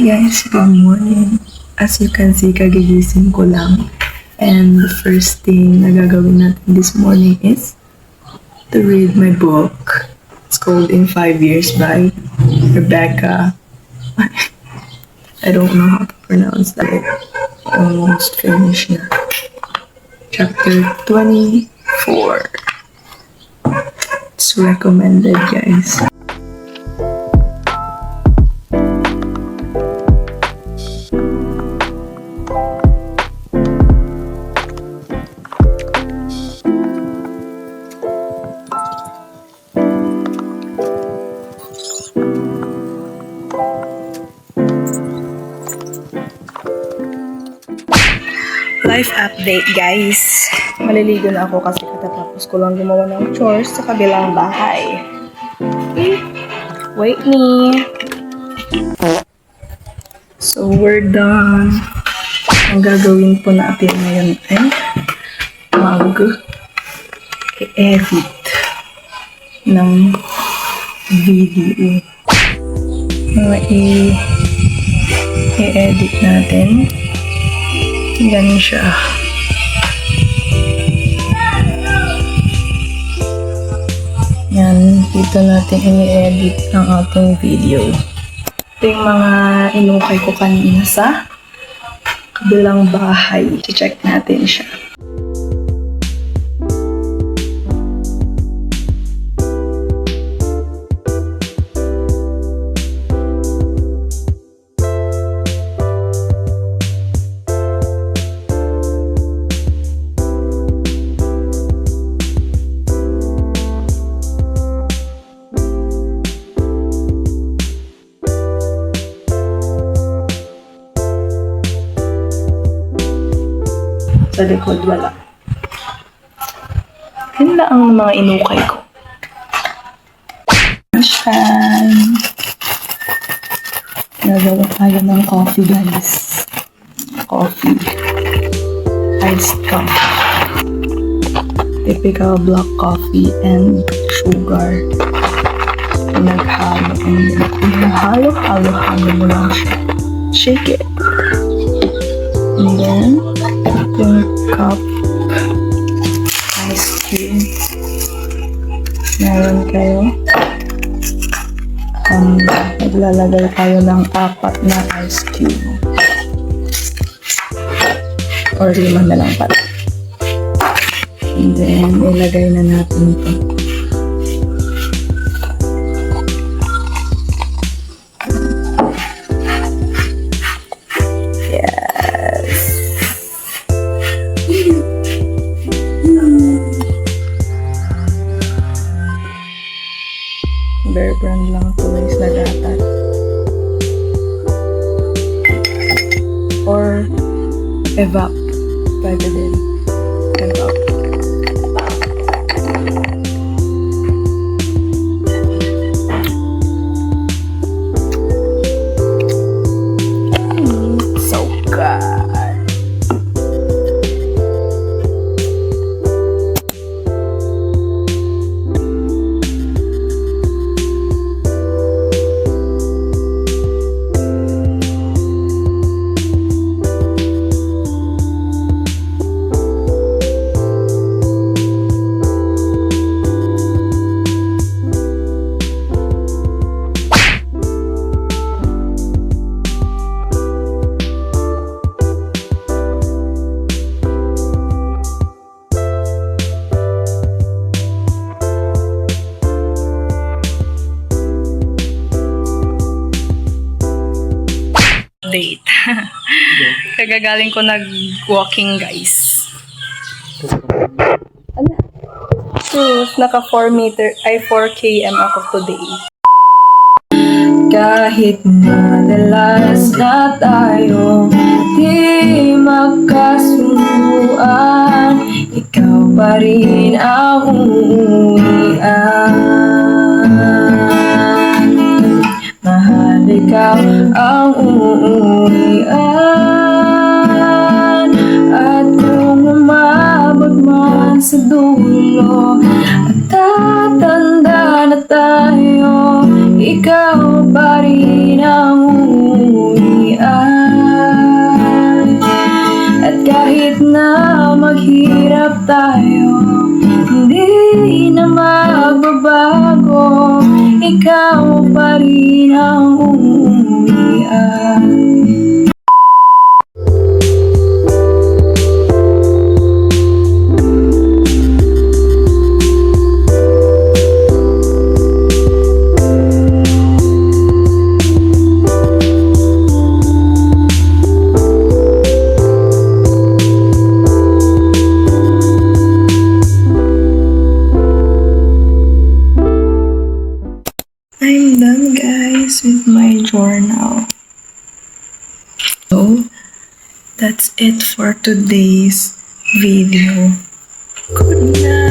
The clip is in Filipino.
Guys, good morning. As you can see, kagigising ko lang. And the first thing na gagawin natin this morning is to read my book. It's called In 5 Years by Rebecca. I don't know how to pronounce that. Almost finished na. Chapter 24. It's recommended, guys. Life update, guys. Maliligo na ako kasi katatapos ko lang gumawa ng chores sa kabilang bahay. Okay. Wait me. So, we're done. Ang gagawin po natin ngayon ay mag-edit ng video. I-edit natin. Ganun siya. Yan, dito natin i-edit ang ating video. Ito yung mga inukay ko kanina sa kabilang bahay. I-check natin siya. Sa likod, wala. Yun lang ang mga inukay ko. Asyan. Nagawa tayo ng coffee, guys. Coffee. Iced coffee. Typical black coffee and sugar. Pinaghalo. Halo mo lang siya. Shake it. And then, yung cup, ice cream. Meron kayo. Naglalagay tayo ng 4 na ice cream. Or 5 na lang pala. And then, ilagay na natin ito. Bear Brand lang ito, guys, na gatas. Or Evap. Pwede din. Evap. So good. Date. Kagagaling ko nag-walking, guys. Sus, naka 4 km ako today. Kahit madalas na tayo di magkasunduan, ikaw pa rin ang uuwian. Mahal, ikaw ang uuwian. At kung umabot man sa dulo at tatanda na tayo, ikaw pa rin ang uuwian. Kahit na maghirap tayo, hindi na magbabago. Ikaw pa rin ang uuwian. I'm done, guys, with my journal. So, that's it for today's video. Good night.